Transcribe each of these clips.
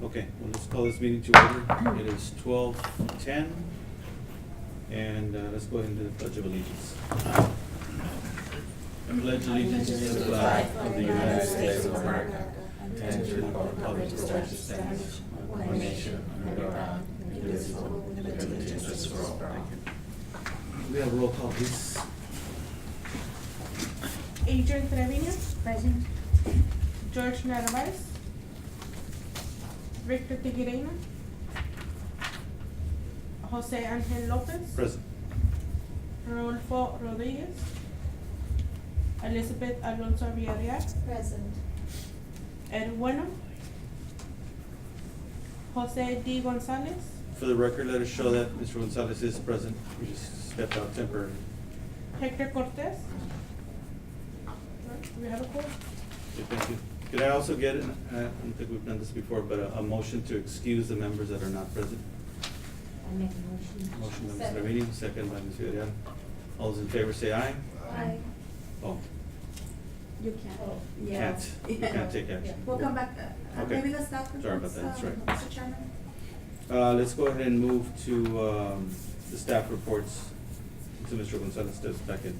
Okay, well, let's call this meeting to order. It is 12:10, and let's go ahead and do the Pledge of Allegiance. I pledge allegiance to the flag of the United States of America and to the republic for which it stands, one nation, under God, indivisible, with liberty and justice for all. Thank you. We have a roll call, please. Adrian Trevino. Present. George Narvaez. Victor Tiguereño. Jose Angel Lopez. Present. Rodolfo Rodriguez. Elizabeth Alonso Villarreal. Present. Ed Bueno. Jose D. Gonzalez. For the record, let us show that Mr. Gonzalez is present. We just stepped out temporarily. Hector Cortez. Do we have a call? Okay, thank you. Could I also get, I don't think we've done this before, but a motion to excuse the members that are not present? I make a motion. Motion by Ms. Second. Trevino, second by Ms. Villarreal. All those in favor say aye. Aye. Oh, You can't. Oh, you Yeah. can't, you can't take action. We'll come back, Okay. maybe let's stop. Sorry about that, that's right. Mr. Chairman. Let's go ahead and move to, the staff reports, to Mr. Gonzalez steps back in.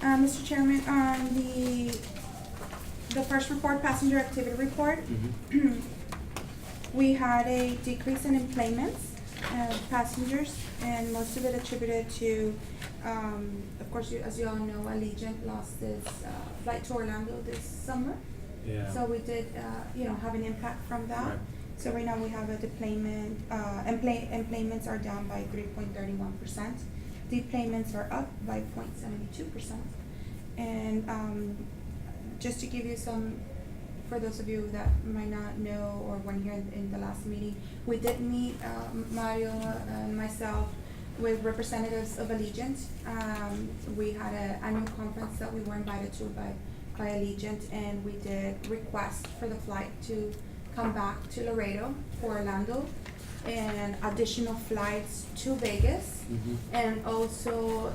Mr. Chairman, the first report, passenger activity report, we had a decrease in employments of passengers, and most of it attributed to, of course, as you all know, Allegiant lost its flight to Orlando this summer. Yeah. So we did, have an impact from that. Right. So right now we have a deployment, employments are down by 3.31%. Deplayments are up by 0.72%. And just to give you some, for those of you that might not know or weren't here in the last meeting, we did meet Mario and myself with representatives of Allegiant. We had an annual conference that we were invited to by Allegiant, and we did request for the flight to come back to Laredo for Orlando, and additional flights to Vegas. And also,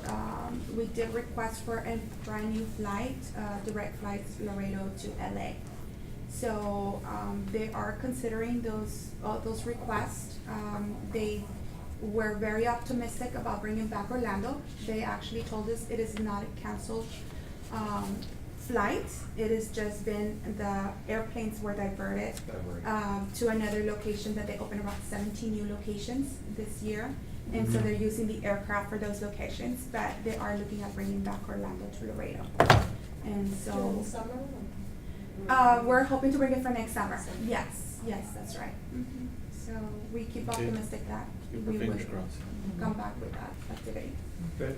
we did request for a brand new flight, direct flights Laredo to LA. So, they are considering those requests. They were very optimistic about bringing back Orlando. They actually told us it is not a canceled, flight. It has just been, the airplanes were diverted to another location that they opened around 17 new locations this year. And so they're using the aircraft for those locations, but they are looking at bringing back Orlando to Laredo. And During so, summer? we're hoping to bring it for next summer. Yes, that's right. So we keep Okay. optimistic that Keep we our fingers would crossed. come back with that activity. But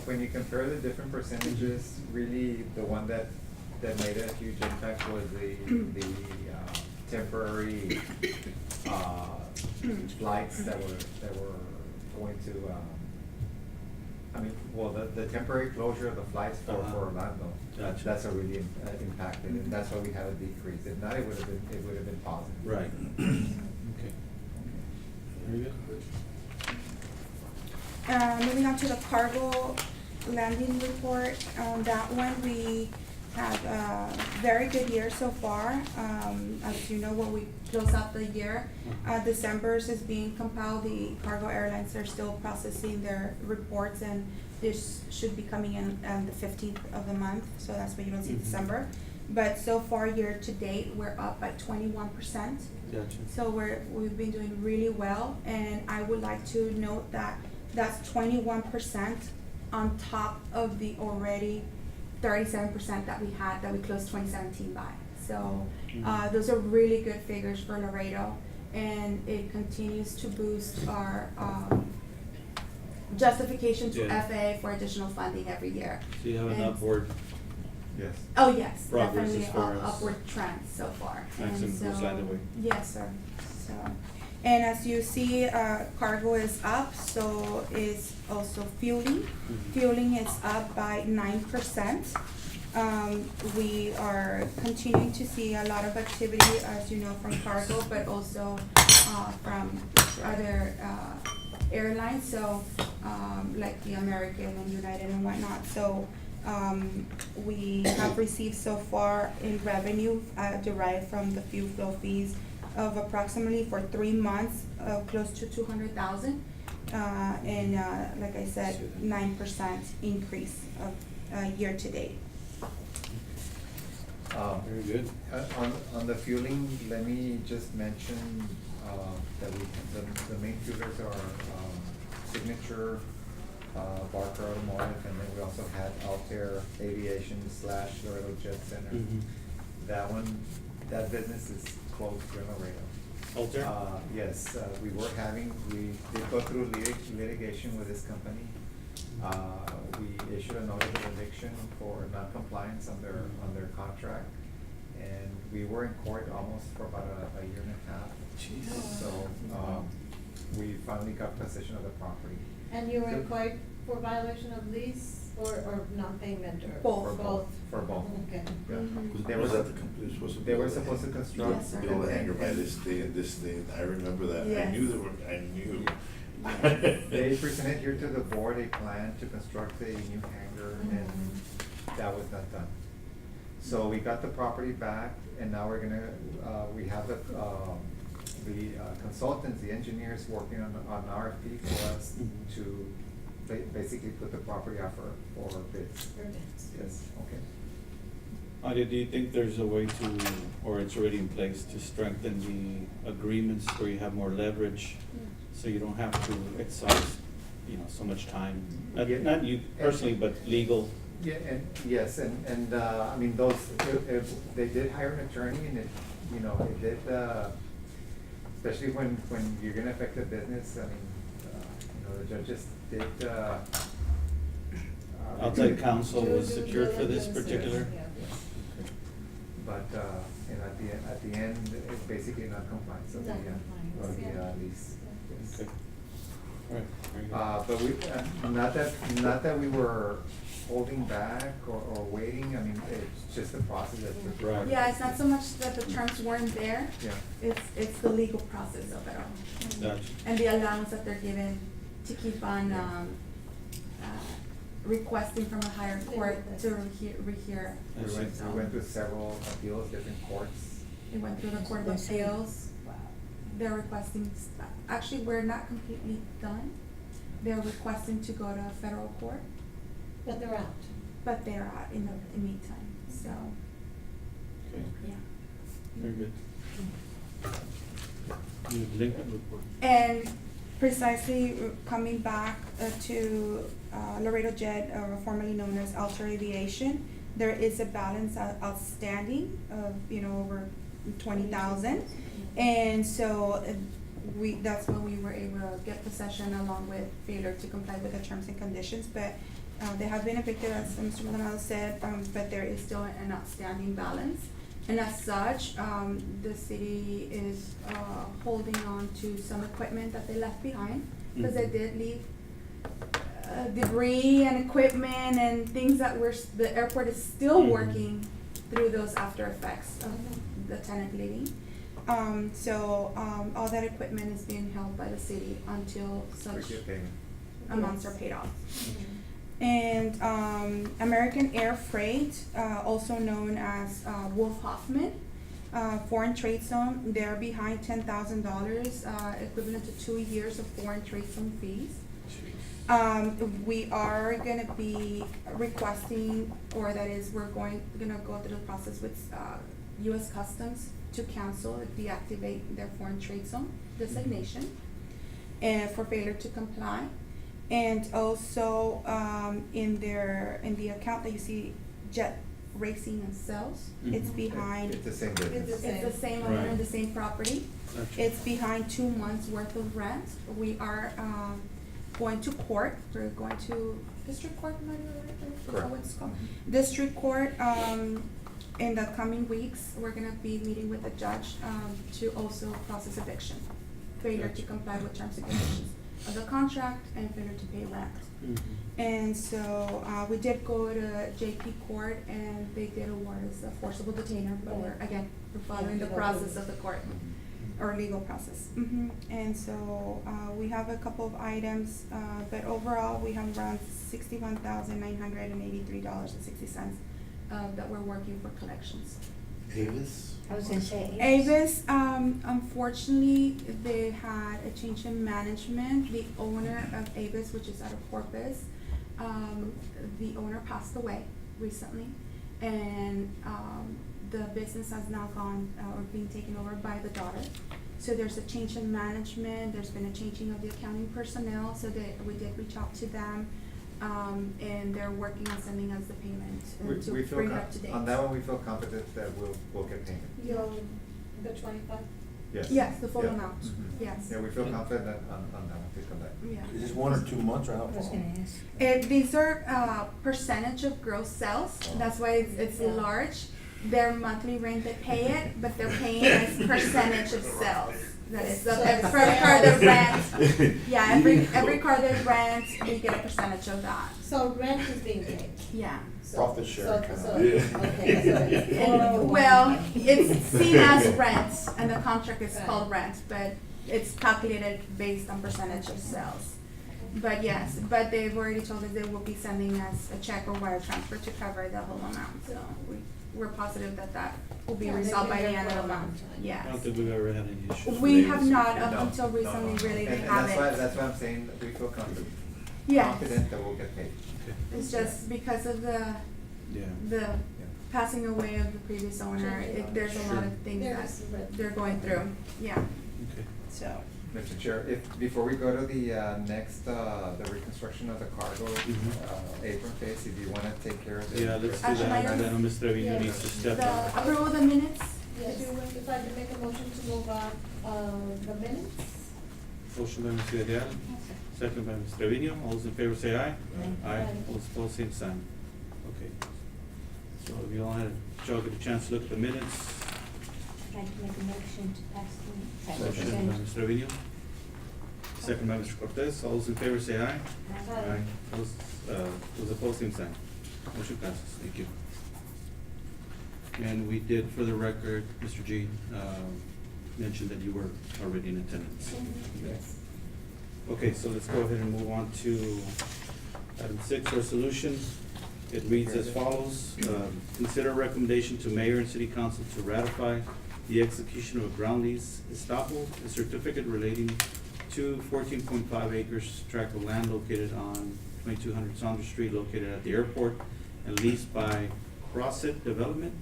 when you compare the different percentages, really the one that made a huge impact was the temporary flights that were going to, the temporary closure of the flights for Orlando. Gotcha. That's what really impacted, and that's why we had a decrease. If not, it would have been positive. Right. Okay. Very good. Moving on to the cargo landing report, on that one, we had a very good year so far. As you know, when we close out the year, December's is being compiled, the cargo airlines are still processing their reports, and this should be coming in on the 15th of the month, so that's why you don't see December. But so far, year to date, we're up by 21%. Gotcha. So we've been doing really well, and I would like to note that that's 21% on top of the already 37% that we had, that we closed 2017 by. So, those are really good figures for Laredo, and it continues to boost our, justification to Yeah. FAA for additional funding every year. So you have an And- upward Yes. Oh, yes, Progress definitely as far as upward trend so far. Maxim And goes so- that way. Yes, sir. So, and as you see, cargo is up, so is also fueling. Fueling is up by 9%. We are continuing to see a lot of activity, as you know, from cargo, but also, from other, airlines, so, like the American and United and whatnot. So, We have received so far in revenue derived from the fuel flow fees of approximately for 3 months, close to 200,000. And like I said, 9% increase of year to date. Very good. On the fueling, let me just mention, that the main fuelers are, Signature, Barker Automotive, and then we also had Altair Aviation / Laredo Jet Center. Mhm. That business is closed in Laredo. Altair? Yes, we did go through litigation with this company. We issued a notice of eviction for non-compliance on their contract. And we were in court almost for about a year and a half. Jesus. So, we finally got possession of the property. And you were inquired for violation of lease or non-payment or? Both. For both. Okay. Yeah. Was They was were- that the company supposed to? They were build the supposed to hangar? construct. Yes, sir. Build a hangar by this day and this day, I remember that, I Yes. knew I knew. They presented here to the board a plan to construct a new hangar, and that was not done. So we got the property back, and now we're gonna, we have the consultants, the engineers working on RFP for us to basically put the property out for bids. For bids. Yes, okay. Nadia, do you think there's a way to, or it's already in place, to strengthen the agreements where you have more leverage, so you don't have to exhaust, so much time? Yeah. Not you personally, but legal. Yeah, and, yes, and, I mean, they did hire an attorney, and it did, especially when you're gonna affect the business, I mean, the judges did, Outside counsel was Due secured for this diligence, particular? yeah. but, at the end, it's basically non-compliance of Non-compliance, the yeah. lease. Yes. Okay. All right, very good. But we, not that we were holding back or waiting, I mean, it's just the process that took. Right. Yeah, it's not so much that the terms weren't there, Yeah. it's the legal process of it all. Gotcha. And the allowance that they're given to keep on, requesting from a higher court to rehear. I see. We went through several appeals, different courts. It went through the Court of Appeals. They're requesting, actually, we're not completely done. They're requesting to go to a federal court, But they're out. but they're out in the meantime, so, Okay, yeah. very good. You, Lincoln? And precisely coming back to Laredo Jet, formerly known as Altair Aviation, there is a balance outstanding of, over 20,000. And so that's when we were able to get possession along with failure to comply with the terms and conditions. But they have been evicted, as Mr. Maldonado said, but there is still an outstanding balance. And as such, the city is holding on to some equipment that they left behind, because they did leave debris and equipment and things that the airport is still working through those after effects of the tenant leaving. So all that equipment is being held by the city until such Forget payment. amounts are paid off. And American Air Freight, also known as Wolf Hoffman, Foreign Trade Zone, they're behind $10,000, equivalent to 2 years of foreign trade zone fees. We are gonna be requesting, or that is, we're gonna go through the process with US Customs to cancel, deactivate their foreign trade zone designation, and for failure to comply. And also, in the account that you see, Jet Racing and Sales, it's behind. It's the same business. It's the same owner, Right. the same property. Gotcha. It's behind 2 months' worth of rent. We are going to court. We're going to district court, am I right? Is that what it's called? District court, in the coming weeks, we're gonna be meeting with the judge, to also process eviction. Failure to comply with terms and conditions of the contract and failure to pay rent. And so, we did go to JP Court and they did award us a forcible detainer, but we're following the process of the court. or legal process. And so, we have a couple of items, but overall, we have around $61,983.60, that we're working for collections. Avis? I was gonna say. Avis, unfortunately, they had a change in management. The owner of Avis, which is out of Corpus, the owner passed away recently, and the business has now gone or being taken over by the daughter. So there's a change in management. There's been a changing of the accounting personnel. So we did reach out to them, and they're working on sending us the payment to We feel bring it up to date. on that one, we feel confident that we'll get payment. The 25? Yes. Yes, the full Yeah. amount. Yes. Yeah, we feel confident on that one to collect. Yeah. Is this 1 or 2 months or how I was long? gonna ask. These are percentage of gross sales. That's why it's Yeah. large. Their monthly rent, they pay it, but they're paying as percentage of sales. That is, so So every the car they sales- rent, yeah, every car they rent, we get a percentage of that. So rent is being paid. Yeah. So- Profit share so- kind of. so- Yeah. Okay, so it's And, well, it's seen as rent, and the contract is called rent, but it's calculated based on percentage of sales. But yes, but they've already told us they will be sending us a check or wire transfer to cover the whole amount, so we're positive that will be Yeah, they've resolved by been the there end for of a the long month, time. yes. I don't think we've ever had any issues. with We have Avis. not, No, up until no, recently, no. really, they And haven't. that's why I'm saying that we feel confident. Yes. Confident that we'll get paid. Okay. It's just because of Yeah. the passing away of the previous owner, there's a lot of things that There's red. they're going through, yeah, Okay. so. Mr. Chair, before we go to the next, the reconstruction of the cargo apron phase, if you wanna take care of the. Yeah, let's do Action that, items? and then Ms. Trevino Yeah. needs to step The up. approval of the minutes? Yes, if I could make a motion to move on, the minutes? Motion by Ms. Villarreal, second by Ms. Trevino, all those in favor say aye. Aye. All those opposed, same sign. Okay. So if you all had, y'all get a chance to look at the minutes, I'd like to make a motion to pass the. motion by Ms. Trevino, second by Mr. Cortez, all those in favor say aye. Aye. Those opposed, same sign. Motion passes, thank you. And we did, for the record, Mr. G, mention that you were already in attendance. Yes. Okay, so let's go ahead and move on to item 6, resolution. It reads as follows, consider recommendation to mayor and city council to ratify the execution of a ground lease estoppel, a certificate relating to 14.5 acres tract of land located on 2200 Saunders Street, located at the airport, and leased by Crossit Development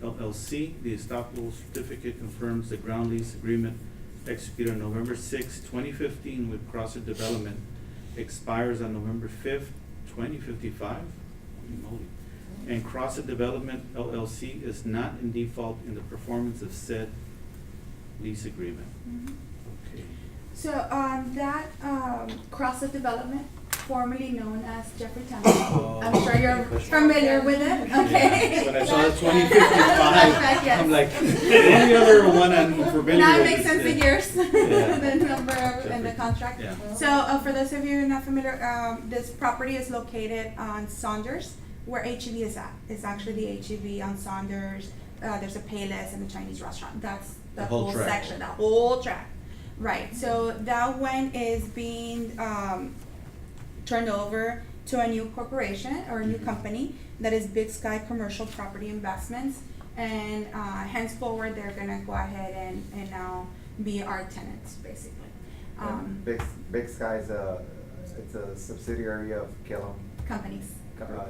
LLC. The estoppel certificate confirms the ground lease agreement executed on November 6, 2015 with Crossit Development expires on November 5th, 2055. Holy moly. And Crossit Development LLC is not in default in the performance of said lease agreement. Okay. So, that, Crossit Development, formerly known as Jeffrey Temple, I'm sure you're familiar with it, okay? When I saw the 2055, Yes. I'm like, the only other one I'm familiar with. Now it makes sense, is, the years, Yeah. the number and the contract. Yeah. So, for those of you who are not familiar, this property is located on Saunders, where HEB is at. It's actually the HEB on Saunders. There's a Payless and a Chinese restaurant. That's the The whole whole tract. section, the whole track. Right, so that one is being, turned over to a new corporation or a new Mhm. company that is Big Sky Commercial Property Investments. And, henceforward, they're gonna go ahead and now be our tenants, basically. And Big Sky is it's a subsidiary of Kellam Companies.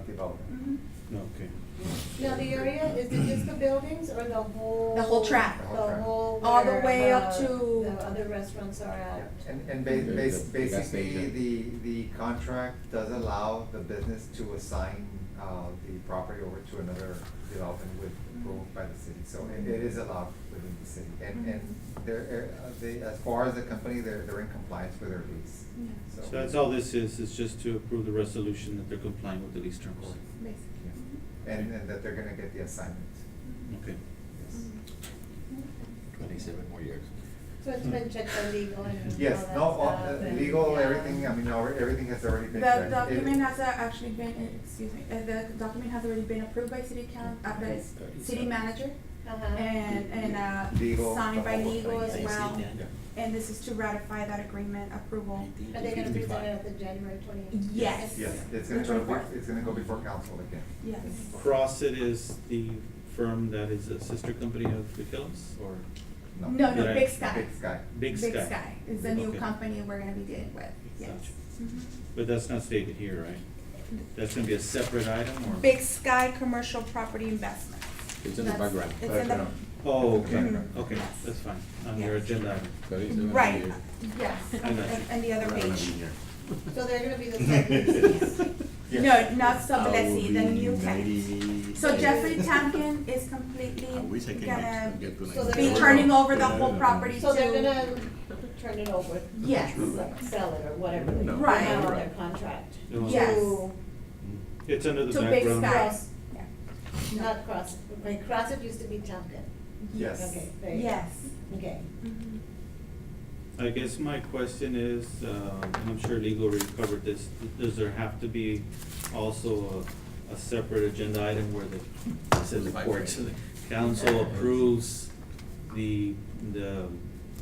Development. Mhm. No, okay. Now, the area, is it just the buildings or the whole? The whole tract. The whole. All the where way up to- The other restaurants are at? And The gas basically, station. the contract does allow the business to assign, the property over to another development with approval by the city, so it is allowed within the city. And they, as far as the company, they're in compliance with their lease, Yeah, so. So that's all this is just to approve the resolution that they're complying with the lease terms. basically. And that they're gonna get the assignment. Okay. Yes. 27 more years. So it's been checked by legal and all Yes, that no, all, stuff and- legal, yeah. everything, I mean, everything has already The been checked. document has actually been, excuse me, the document has already been approved by city by city manager. Uh-huh. Legal, signed by the whole legal thing. as I see well. that. And this is to ratify that agreement approval. Are they gonna present it at the January 20th? Yes. Yes, it's The gonna go, 24th. it's gonna go before council again. Yes. CrossFit is the firm that is a sister company of McKellar's, or No, Did no, I- Big Sky. Big Sky. Big Sky? Big Sky is the new Okay. company we're gonna be dealing with, yes. Gotcha. Mhm. But that's not stated here, right? That's gonna be a separate item, or? Big Sky Commercial Property Investments. It's in the That's- background. It's in the, Background. Oh, okay, Mhm. okay, Yes. that's fine, on your Yes. agenda item. 37 right, years. yes, I got you. and the other Around a page. year. So they're gonna be the second. No, not Sublesi, the I will new be tenant. 90. So Jeffrey Tamkin is completely I wish I could gonna get to So like- they're be turning over the whole Yeah. property to. So they're gonna turn it over. Yes. Sell it or whatever. They No. put Right. out on their contract. No. Yes. To It's under the To Big background. Sky. Cross, Yeah. not Cross, like Crossett used to be Tamkin. Yes. Okay, there you go. Yes. Okay. Mhm. I guess my question is, and I'm sure legal already covered this, does there have to be also a separate agenda item where it says the court, so the council approves the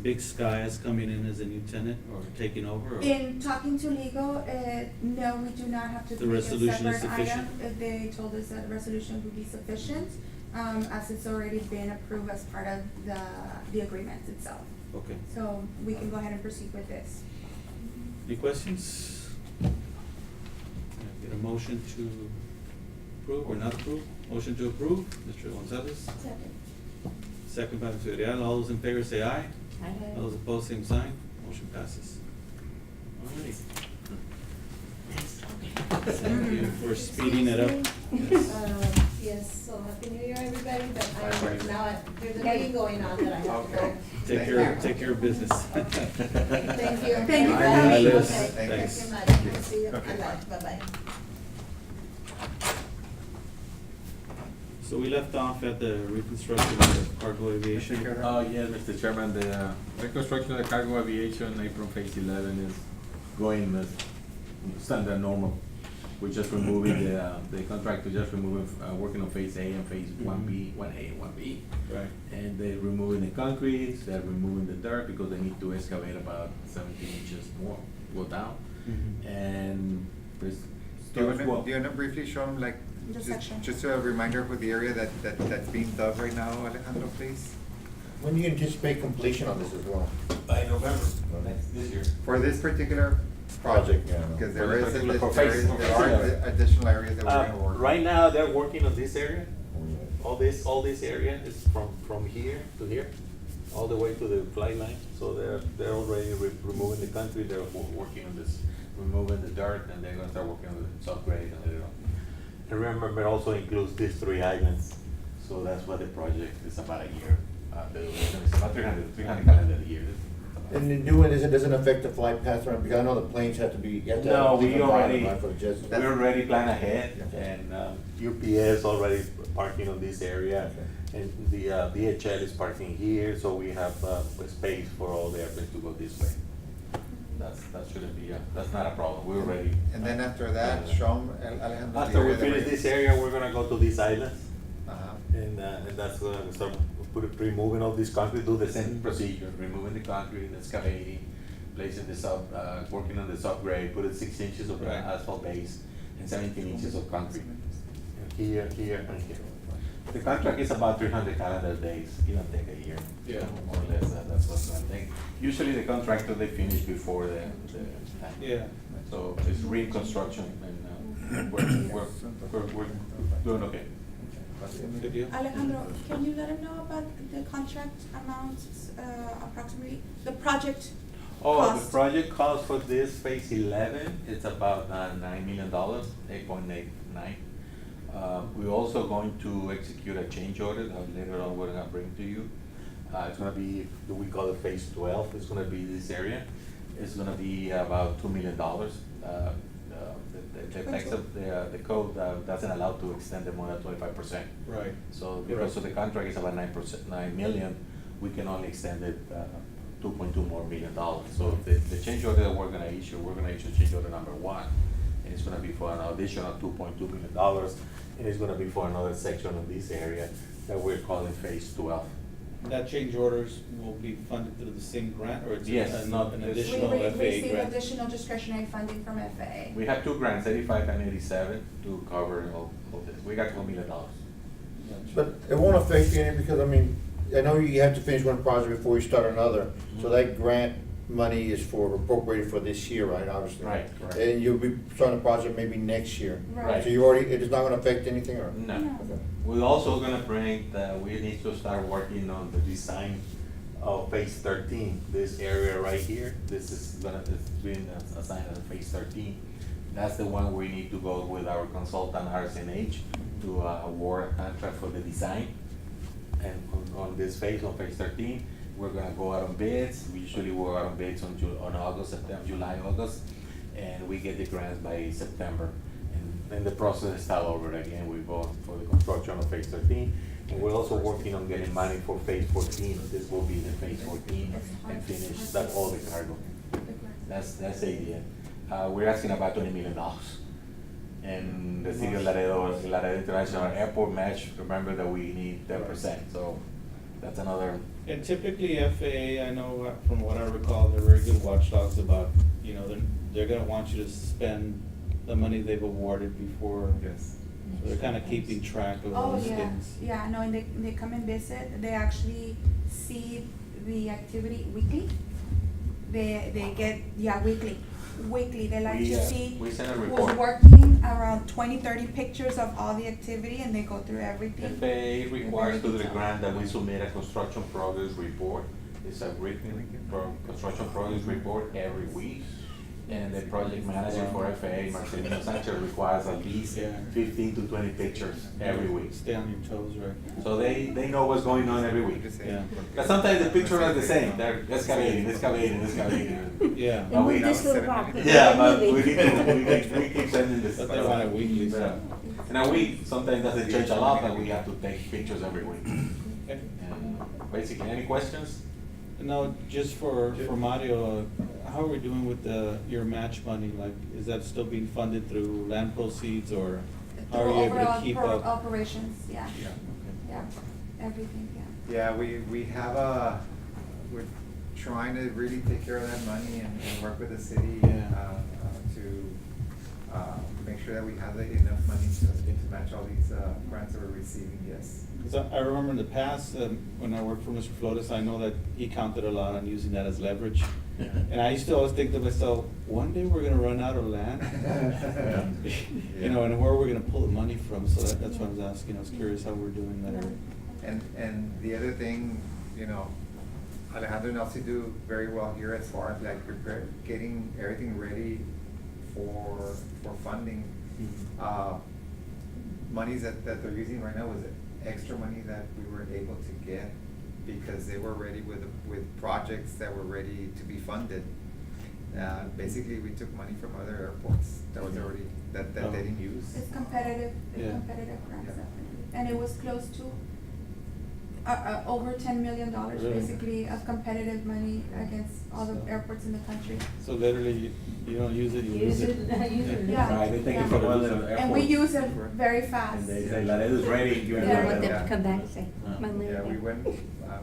Big Sky as coming in as a new tenant or taking over, or? In talking to legal, no, we do not have to The make a resolution is separate item. sufficient? They told us that a resolution would be sufficient, as it's already been approved as part of the agreement itself. Okay. So we can go ahead and proceed with this. Any questions? Can I get a motion to approve or not approve? Motion to approve, Mr. Gonzalez. Second. Second by Mr. Real. All those in favor say aye. Aye. All those opposed, same sign. Motion passes. Alrighty. Thank you for speeding it up. Yes. Yes, so happy New Year, everybody, but there's a meeting going on that I have to Okay. go. Take care of business. Thank you. Thank you for Bye, having me. Liz. Okay, Thanks. thank you much. See you. Okay, Bye-bye. Bye-bye. So we left off at the reconstruction of cargo aviation. Yes, Mr. Chairman, the reconstruction of the cargo aviation April phase 11 is going as standard normal. We're just removing the contractor just removing, working on phase A and phase 1B, 1A and 1B. Right. And they're removing the concrete, they're removing the dirt because they need to excavate about 17 inches more, go down. Mhm. And there's. Do you wanna briefly show them, like, The section. just a reminder for the area that's being dug right now, Alejandro, please? When do you anticipate completion on this as well? By November, this year. For this particular project, Yeah. because For there this is, particular there phase. are additional areas that we're gonna work on. Right now, they're working on this area. All this area is from here to here, all the way to the flight line. So they're already removing the concrete, they're working on this, removing the dirt, and they're gonna start working on the subgrade and later on. And remember, it also includes these 3 islands, so that's what the project is about a year. The duration is about 300 calendar years. And in doing this, it doesn't affect the flight path around, because I know the planes have to be, you have to No, have a we different already, line for the jets. we already plan ahead, Okay. and UPS already parking on this area. Okay. And the DHL is parking here, so we have a space for all the airplanes to go this way. That shouldn't be, that's not a problem, we already. And then after that, show them, Alejandro, the After we area that finish we're- this area, we're gonna go to these islands, Uh-huh. and that's gonna start removing all this concrete, do the same Procedure, removing the concrete, excavating, placing the working on the subgrade, put it 6 inches of Right. asphalt base and 17 inches of concrete. here, and here. The contract is about 300 calendar days, give or take a year. Yeah. More or less, that's what's gonna take. Usually the contractor, they finish before the. Yeah. So it's reconstruction and we're doing okay. Good deal. Alejandro, can you let him know about the contract amounts, approximately, the project Oh, cost? the project cost for this phase 11, it's about $9 million, 8.89. We're also going to execute a change order that later on we're gonna bring to you. It's gonna be, we call it phase 12, it's gonna be this area. It's gonna be about $2 million. The text of the code doesn't allow to extend it more than 25%. Right. So because of the contract is about 9 million, we can only extend it 2.2 more million dollars. So the change order that we're gonna issue change order number 1, and it's gonna be for an additional $2.2 million, and it's gonna be for another section of this area that we're calling phase 12. That change orders will be funded through the same grant, or it's Yes, an not an this- additional We FAA receive grant? additional discretionary funding from FAA. We have two grants, 85 and 87, to cover all this. We got $1 million. But it won't affect you any because, I mean, I know you have to finish one project before you start another. So that grant money is for appropriated for this year, right, obviously? Right, correct. And you'll be starting a project maybe next year. Right. So you already, it is not gonna affect anything or? No. Okay. We're also gonna bring that we need to start working on the design of phase 13. This area right here, this is it's being assigned as phase 13. That's the one we need to go with our consultant RSNH to award a contract for the design. And on this phase, on phase 13, we're gonna go out on bids. We usually go out on bids on August, September, July, August, and we get the grants by September. And then the process start over again. We go for the construction of phase 13. And we're also working on getting money for phase 14. This will be the phase 14 and finish that all the cargo. That's the idea. We're asking about $20 million. And the city of Laredo International Airport match, remember that we need 10%, so that's another. And typically FAA, I know from what I recall, they're very good watchdogs about, you know, they're gonna want you to spend the money they've awarded before. Yes. So they're kinda keeping track of Oh, those yeah, things. yeah, no, and they come and visit, they actually see the activity weekly. They get, yeah, weekly, they like to see We send a who's report. working, around 20-30 pictures of all the activity, and they go through everything. FAA requires through the detailed. grant that we submit a construction progress report. It's a written construction progress report every week. And the project manager for FAA, Marcelino Sanchez, requires at least Yeah. 15 to 20 pictures every week. Stay on your toes, right? So they know what's going on every week. Yeah. But sometimes the pictures are the same, they're excavating. Yeah. But we- This will rock. Yeah, but we need to, we keep sending this. But they want it weekly, Yeah. so. And a week sometimes doesn't change a lot, but we have to take pictures every week. Okay. And basically, any questions? Now, just for Mario, how are we doing with your match money? Like, is that still being funded through land proceeds, or how are Through you able to overall keep pro- up? Operations, yeah, Yeah, okay. yeah, everything, yeah. Yeah, we have we're trying to really take care of that money and work with the city Yeah. to make sure that we have enough money to match all these grants that we're receiving, yes. Because I remember in the past, when I worked for Mr. Flores, I know that he counted a lot on using that as leverage. And I used to always think to myself, one day we're gonna run out of land. You know, and where are we gonna pull the money from? So that's what I was asking. I was curious how we're doing that area. And the other thing, you know, Alejandro and Elsie do very well here as far as like getting everything ready for funding. Monies that they're using right now was extra money that we were able to get because they were ready with projects that were ready to be funded. Basically, we took money from other airports that was already, that they didn't use. It's competitive, Yeah. grants, Yeah. definitely. And it was close to, over $10 million, Really? basically, of competitive money against all the So- airports in the country. So literally, you don't use it, you lose it. Yeah. Right, they take Yeah. it from other airports. And we use it very fast. And they say Laredo's ready. You you're don't Yeah. want ready. them to come back and say, Yeah. "My Yeah, we land." went,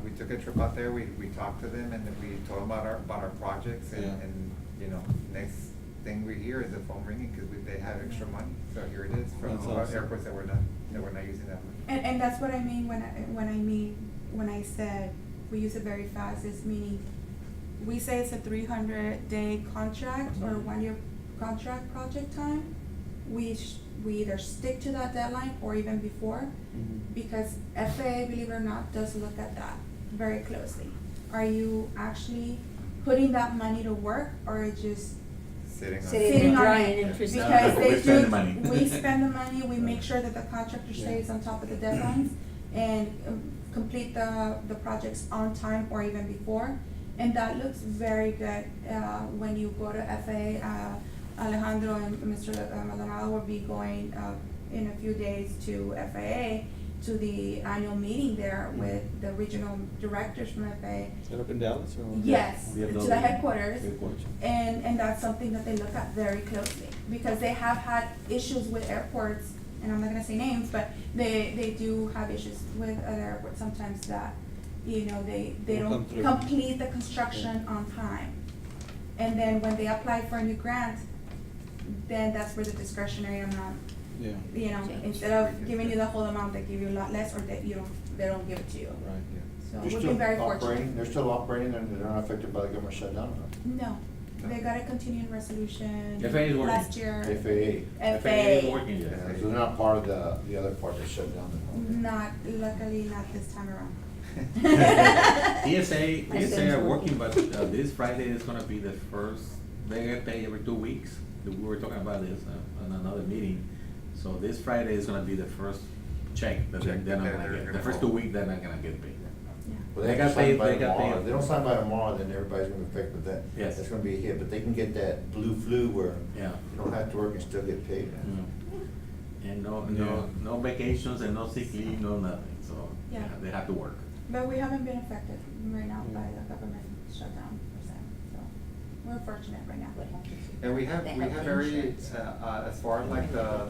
we took a trip out there, we talked to them, and then we told them about our projects, Yeah. and, you know, next thing we hear is the phone ringing, cause they have extra money, so here it is, from That's all our awesome. airports that we're not using that money. And that's what I mean when I said we use it very fast, is meaning, we say it's a 300-day contract or 1-year contract project time. We either stick to that deadline or even before, Mhm. because FAA, believe it or not, does look at that very closely. Are you actually putting that money to work, or just Sitting on. Sitting on dry it? and interested. Because No, they we spend do, the money. we spend the money, we make sure that the contractor Yeah. stays on top of the deadlines and complete the projects on time or even before. And that looks very good, when you go to FAA. Alejandro and Mr. Maldonado will be going, in a few days to FAA, to the annual meeting there with the regional directors from FAA. Is that up in Dallas or? what? Yes, Yeah, to those- the headquarters. Headquarters. And that's something that they look at very closely, because they have had issues with airports and I'm not gonna say names, but they do have issues with other airports sometimes that, you know, they Don't come don't through. complete the construction on time. And then when they apply for a new grant, then that's where the discretionary amount, Yeah. you know, Change. instead of giving you the whole amount, they give you a lot less, or they don't give it to you. Right. So They're we've still been very operating, fortunate. they're still operating and they're not affected by the government shutdown, No, they got a continuing resolution FAA is working. last year. no? FAA. FAA is working, Yeah, yes. so they're not part of the other part that shut down. Not, luckily, not this time around. TSA are working, but this Friday is gonna be the first, they get paid every 2 weeks. We were talking about this on another meeting. So this Friday is gonna be the first check that Check they're not that gonna they're get. The gonna first hold. 2 weeks, they're not gonna get paid. Yeah. Well, They they got got paid paid- by they got tomorrow. paid. If they don't sign by tomorrow, then everybody's gonna be affected with that. Yes. That's gonna be a hit, but they can get that blue flu where Yeah. you don't have to work and still get paid. And no Yeah. vacations and no sick leave, no nothing, so Yeah. they have to work. But we haven't been affected right now by the government shutdown per se, so we're fortunate right now. What happens? And we have They very, insurance. as far as like the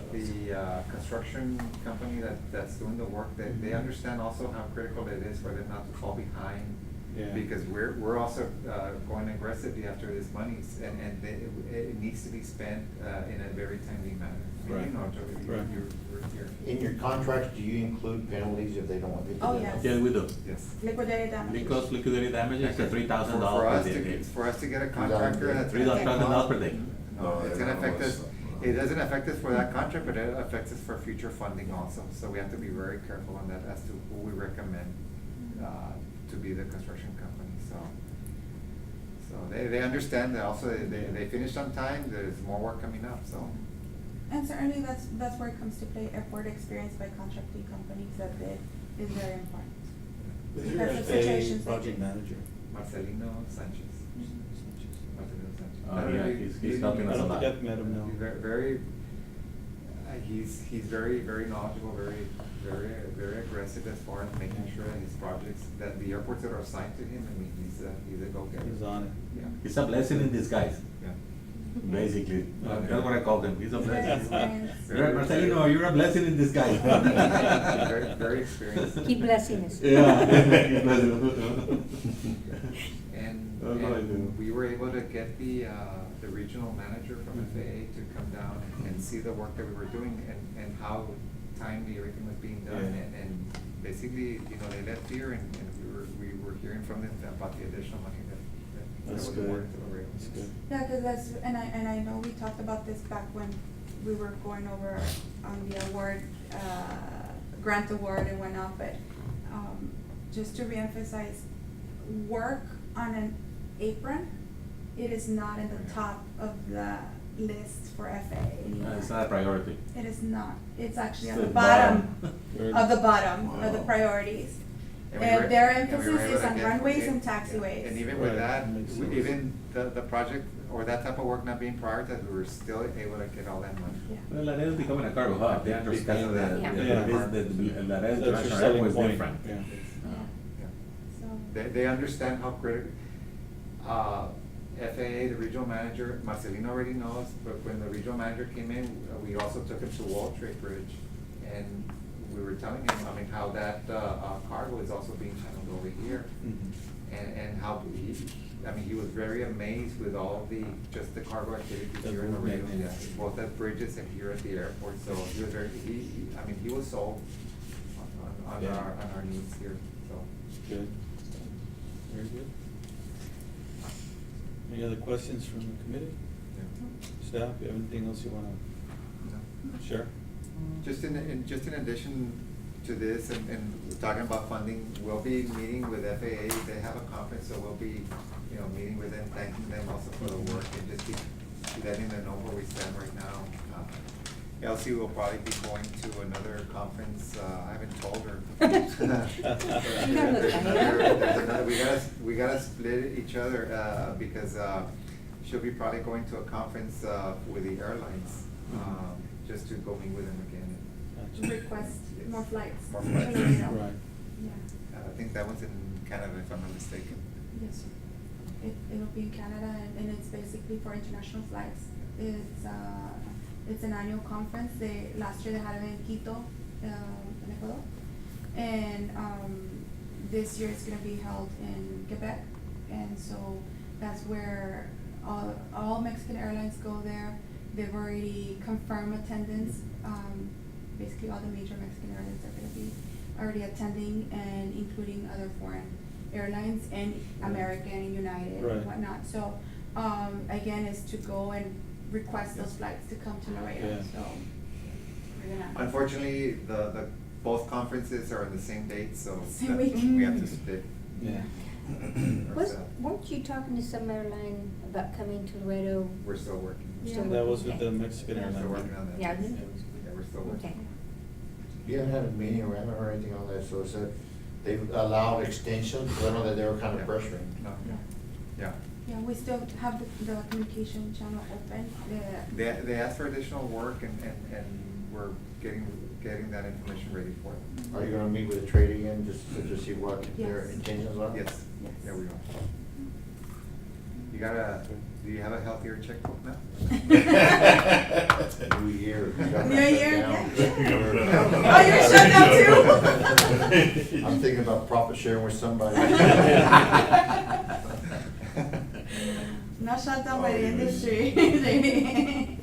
construction company that's doing the work, they understand also how critical it is for them not to fall behind. Yeah. Because we're also, going aggressively after this money, and it needs to be spent, in a very timely manner. I mean, Right. you know, Joey, Right. you're. In your contracts, do you include penalties if they don't want to? Oh, yes. Yeah, we do. Yes. Liquidated damages. Because liquidated damages is For $3,000 us per to, day. for us to get a contractor that's. $3,000 per day. No, it's gonna affect us, it doesn't affect us for that contract, but it affects us for future funding also. So we have to be very careful on that as to who we recommend, to be the construction company, so. So they understand that also, they finished on time, there's more work coming up, so. And certainly that's where it comes to play, airport experience by contracting companies, that it is very important. Who's Because your of FAA situations that- project manager? Marcelino Sanchez. Marcelino Sanchez. Oh, yeah, he's helping I us a don't lot. think I've met him, no. He's very, he's very knowledgeable, very aggressive as far as making sure that his projects, that the airports that are assigned to him, I mean, he's a go-getter. He's on it. Yeah. It's a blessing in disguise, Yeah. basically. Okay. That's what I call him. He's a Very blessing. experienced. Right, Marcelino, you're a blessing in disguise. Very experienced. Keep blessing us. And, That's what I do. and we were able to get the regional manager from FAA to come down and see the work that we were doing and how timely everything was being done. Yeah. And basically, you know, they left here and we were hearing from them about the additional money that That's was good. awarded to the railroad. That's good. Yeah, cause that's, and I know we talked about this back when we were going over on the award, grant award and whatnot, but, just to reemphasize, work on an apron, it is not in the top of the list for FAA anymore. It's not a priority. It is not, it's actually on It's the the bottom bottom. of the bottom of the Wow. priorities. And we were- And their and we were emphasis able is to on get- runways get- and yeah. taxiways. And even with Right, that, makes sense. even the project or that type of work not being prioritized, we were still able to get all that money. Yeah. Well, Laredo is becoming a cargo hub. They Because understand of that that. Yeah. the Laredo That's your International selling Airport is point. different. Yeah. Yeah. So, They understand how critical, FAA, the regional manager, Marcelino already knows, but when the regional manager came in, we also took him to World Trade Bridge. And we were telling him, I mean, how that, cargo is also being channeled over here. Mhm. And how he was very amazed with all just the cargo activities The here in the movement, region, yeah. both at bridges and here at the airport. So he was he was sold on Yeah. our needs here, so. Good. Very good. Any other questions from the committee? Staff, you have anything else you wanna share? Just in addition to this and talking about funding, we'll be meeting with FAA, they have a conference, so we'll be, you know, meeting with them, thanking them also for the work and just be letting them know where we stand right now. Elsie will probably be going to another conference, I haven't told her. There's another- we gotta split each other, because, she'll be probably going to a conference, with the airlines, just to go meet with them again. Gotcha. request more flights. More flights. You know. Right. Yeah, I think that one's in Canada, if I'm not mistaken. yes, sir. It'll be in Canada and it's basically for international flights. It's, It's an annual conference. Last year they had it in Quito, in Ecuador. And, this year it's gonna be held in Quebec. And so that's where all Mexican airlines go there. They've already confirmed attendance. Basically all the major Mexican airlines are gonna be already attending, and including other foreign airlines and American and United Right. and whatnot. So, again, is to go and request those flights to come to Laredo, Yeah. so we're gonna. Unfortunately, the both conferences are on the same date, so Same that- week. we have to split. Yeah. Weren't you talking to some airline about coming to Laredo? We're still working. Yeah. That was with Okay. the Mexican We're still airline. working on that. Yeah, I knew it was. Yeah, we're still working. Okay. You haven't had a meeting or haven't heard anything on that, so it's that they've allowed extensions, I know that they were kind of Yeah. pressuring. No, Yeah. yeah. Yeah, we still have the communication channel open. They asked for additional work and we're getting that information ready for them. Are you gonna meet with the trade again, just to see what their Yes. intentions are? Yes, Yes. yeah, we are. Do you have a healthier checkbook now? New year. New year, Down. yeah. Oh, you're shut down too? I'm thinking about profit sharing with somebody. Not shut down by the Oh, industry.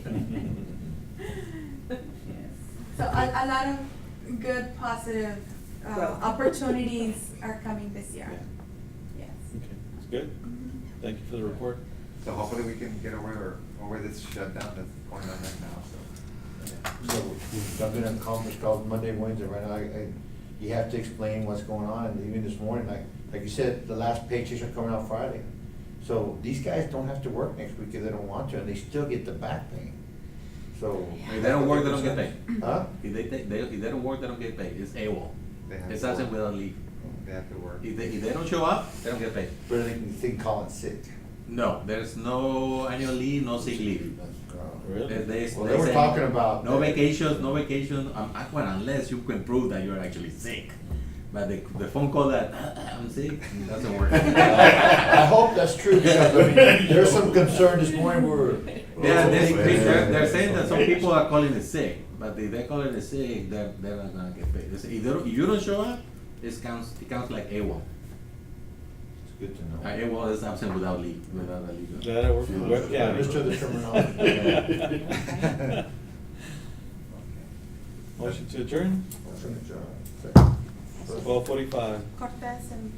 So a lot of good, positive, opportunities are coming this year. Yes. Okay, that's good. Thank you for the report. So hopefully we can get over this shutdown that's going on right now, so. So, I've been on conference calls Monday, Wednesday, right now, you have to explain what's going on, and even this morning, like you said, the last paychecks are coming out Friday. So these guys don't have to work next week if they don't want to, and they still get the back pay. So. If they don't work, they don't get paid. Huh? If they don't work, they don't get paid. It's AWOL. They have It's to absent work. without leave. They have to work. If they don't show up, they don't get paid. But they can call it sick. No, there's no annual leave, no sick leave. Really? Well, they were say talking about. no vacations, well, unless you can prove that you're actually sick. But the phone call that I'm sick doesn't work. I hope that's true, because I mean, there's some concern this morning, Yeah, they're saying that some people are calling it sick, but if they're calling it sick, they're not gonna get paid. They say, if you don't show up, it counts like AWOL. It's good to know. AWOL is absent without leave, without a leave. Glad I work for Webb Yeah, County. understood the terminology. Motion to adjourn, Second. 12:45. Cortez and.